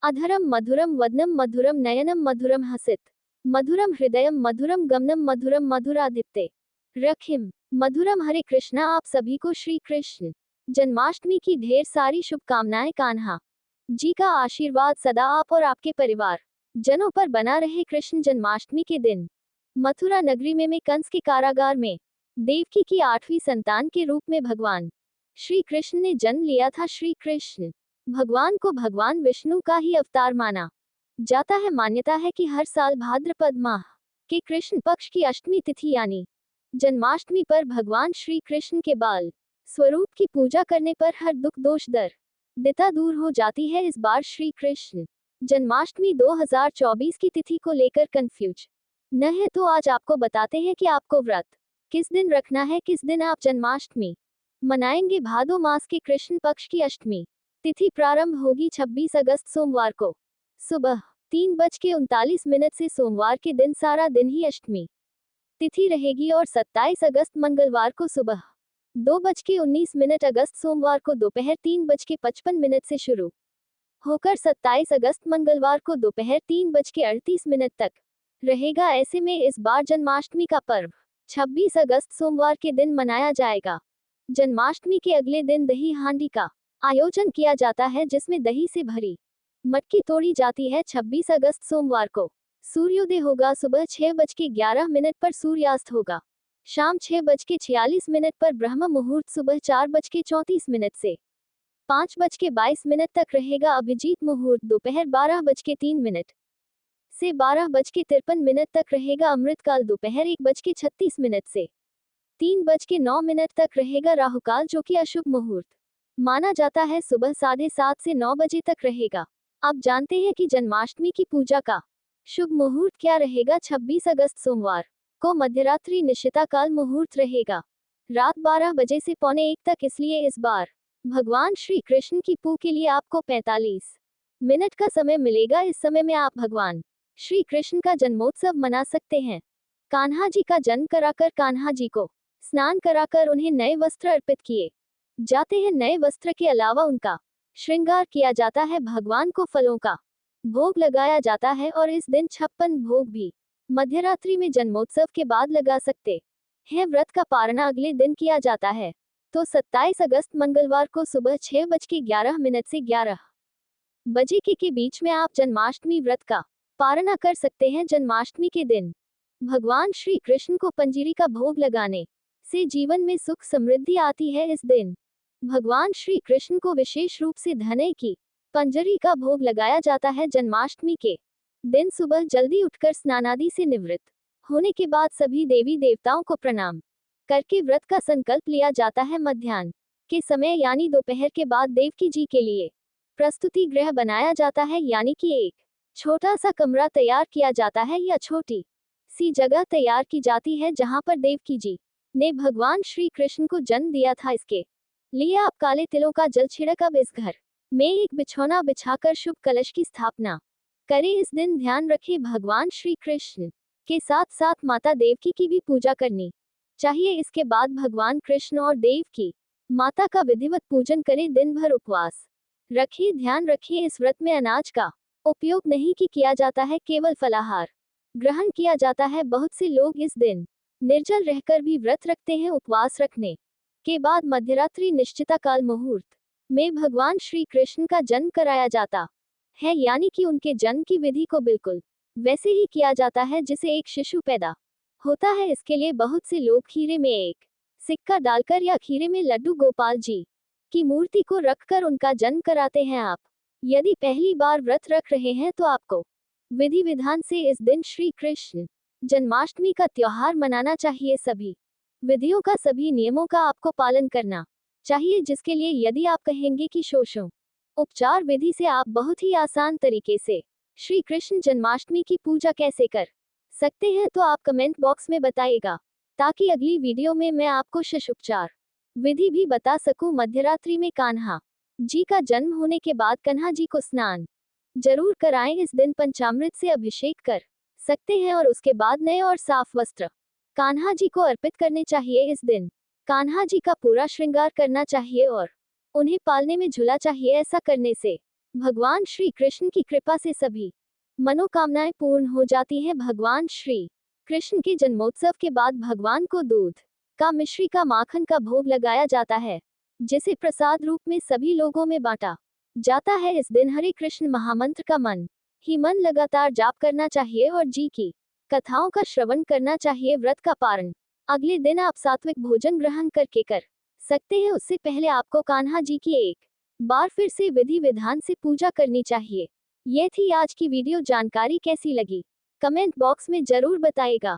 अधरम मधुरम वदनम मधुरम नयनम मधुरम हसित मधुरम हृदयम मधुरम गमनम मधुरम मधुरादित्ते रखिम मधुरम। हरे कृष्णा। आप सभी को श्री कृष्ण जन्माष्टमी की ढेर सारी शुभकामनाएं। कान्हा जी का आशीर्वाद सदा आप और आपके परिवार जनों पर बना रहे। कृष्ण जन्माष्टमी के दिन मथुरा नगरी में कंस के कारागार में देवकी की 8वीं संतान के रूप में भगवान श्री कृष्ण ने जन्म लिया था। श्री कृष्ण भगवान को भगवान विष्णु का ही अवतार माना जाता है। मान्यता है कि हर साल भाद्रपद माह के कृष्ण पक्ष की अष्टमी तिथि यानी जन्माष्टमी पर भगवान श्री कृष्ण के बाल स्वरूप की पूजा करने पर हर दुख दोष दिता दूर हो जाती है। इस बार श्री कृष्ण जन्माष्टमी 2024 की तिथि को लेकर कंफ्यूज न है तो आज आपको बताते हैं कि आपको व्रत किस दिन रखना है, किस दिन आप जन्माष्टमी मनाएंगे। भादो मास के कृष्ण पक्ष की अष्टमी तिथि प्रारंभ होगी 26 अगस्त सोमवार को सुबह 3:39 से। सोमवार के दिन सारा दिन ही अष्टमी तिथि रहेगी और 27 अगस्त मंगलवार को सुबह 2:19 अगस्त सोमवार को दोपहर 3:55 से शुरू होकर 27 अगस्त मंगलवार को दोपहर 3:38 तक रहेगा। ऐसे में इस बार जन्माष्टमी का पर्व 26 अगस्त सोमवार के दिन मनाया जाएगा। जन्माष्टमी के अगले दिन दही हांडी का आयोजन किया जाता है जिसमें दही से भरी मटकी तोड़ी जाती है। 26 अगस्त सोमवार को सूर्योदय होगा सुबह 6:11 पर। सूर्यास्त होगा शाम 6:46 पर। ब्रह्म मुहूर्त सुबह 4:34 से 5:22 तक रहेगा। अभिजीत मुहूर्त दोपहर 12:03 से 12:53 तक रहेगा। अमृतकाल दोपहर 1:36 से 3:09 तक रहेगा। राहुकाल जो कि अशुभ मुहूर्त माना जाता है सुबह 7:30 से 9 बजे तक रहेगा। अब जानते हैं कि जन्माष्टमी की पूजा का शुभ मुहूर्त क्या रहेगा। 26 अगस्त सोमवार को मध्यरात्रि निशिता काल मुहूर्त रहेगा रात 12 बजे से 12:45 तक। इसलिए इस बार भगवान श्री कृष्ण की पूजा के लिए आपको 45 मिनट का समय मिलेगा। इस समय में आप भगवान श्री कृष्ण का जन्मोत्सव मना सकते हैं। कान्हा जी का जन्म कराकर कान्हा जी को स्नान कराकर उन्हें नए वस्त्र अर्पित किए जाते हैं। नए वस्त्र के अलावा उनका श्रृंगार किया जाता है। भगवान को फलों का भोग लगाया जाता है और इस दिन 56 भोग भी मध्यरात्रि में जन्मोत्सव के बाद लगा सकते हैं। व्रत का पारणा अगले दिन किया जाता है तो 27 अगस्त मंगलवार को सुबह 6:11 से 11 बजे के बीच में आप जन्माष्टमी व्रत का पारणा कर सकते हैं। जन्माष्टमी के दिन भगवान श्री कृष्ण को पंजीरी का भोग लगाने से जीवन में सुख समृद्धि आती है। इस दिन भगवान श्री कृष्ण को विशेष रूप से धने की पंजरी का भोग लगाया जाता है। जन्माष्टमी के दिन सुबह जल्दी उठकर स्नानादि से निवृत्त होने के बाद सभी देवी देवताओं को प्रणाम करके व्रत का संकल्प लिया जाता है। मध्याह्न के समय यानी दोपहर के बाद देवकी जी के लिए प्रस्तुति गृह बनाया जाता है यानी कि एक छोटा सा कमरा तैयार किया जाता है या छोटी सी जगह तैयार की जाती है जहां पर देवकी जी ने भगवान श्री कृष्ण को जन्म दिया था। इसके लिए आप काले तिलों का जल छिड़क अब इस घर में एक बिछौना बिछाकर शुभ कलश की स्थापना करें। इस दिन ध्यान रखें भगवान श्री कृष्ण के साथ साथ माता देवकी की भी पूजा करनी चाहिए। इसके बाद भगवान कृष्ण और देवकी माता का विधिवत पूजन करें। दिन भर उपवास रखिए। ध्यान रखिए इस व्रत में अनाज का उपयोग नहीं किया जाता है, केवल फलाहार ग्रहण किया जाता है। बहुत से लोग इस दिन निर्जल रहकर भी व्रत रखते हैं। उपवास रखने के बाद मध्यरात्रि निश्चिता काल मुहूर्त में भगवान श्री कृष्ण का जन्म कराया जाता है यानी कि उनके जन्म की विधि को बिल्कुल वैसे ही किया जाता है जिसे एक शिशु पैदा होता है। इसके लिए बहुत से लोग खीरे में एक सिक्का डालकर या खीरे में लड्डू गोपाल जी की मूर्ति को रखकर उनका जन्म कराते हैं। आप यदि पहली बार व्रत रख रहे हैं तो आपको विधि विधान से इस दिन श्री कृष्ण जन्माष्टमी का त्योहार मनाना चाहिए। सभी विधियों का सभी नियमों का आपको पालन करना चाहिए, जिसके लिए यदि आप कहेंगे कि शोषों उपचार विधि से आप बहुत ही आसान तरीके से श्री कृष्ण जन्माष्टमी की पूजा कैसे कर सकते हैं तो आप कमेंट बॉक्स में बताइएगा ताकि अगली वीडियो में मैं आपको शिशुपचार विधि भी बता सकूं। मध्यरात्रि में कान्हा जी का जन्म होने के बाद कन्हा जी को स्नान जरूर कराएं। इस दिन पंचामृत से अभिषेक कर सकते हैं और उसके बाद नए और साफ वस्त्र कान्हा जी को अर्पित करने चाहिए। इस दिन कान्हा जी का पूरा श्रृंगार करना चाहिए और उन्हें पालने में झूला चाहिए। ऐसा करने से भगवान श्री कृष्ण की कृपा से सभी मनोकामनाएं पूर्ण हो जाती हैं। भगवान श्री कृष्ण के जन्मोत्सव के बाद भगवान को दूध का मिश्री का माखन का भोग लगाया जाता है, जिसे प्रसाद रूप में सभी लोगों में बांटा जाता है। इस दिन हरे कृष्ण महामंत्र का मन ही मन लगातार जाप करना चाहिए और जी की कथाओं का श्रवण करना चाहिए। व्रत का पारण अगले दिन आप सात्विक भोजन ग्रहण करके कर सकते हैं। उससे पहले आपको कान्हा जी की एक बार फिर से विधि विधान से पूजा करनी चाहिए। ये थी आज की वीडियो। जानकारी कैसी लगी कमेंट बॉक्स में जरूर बताइएगा।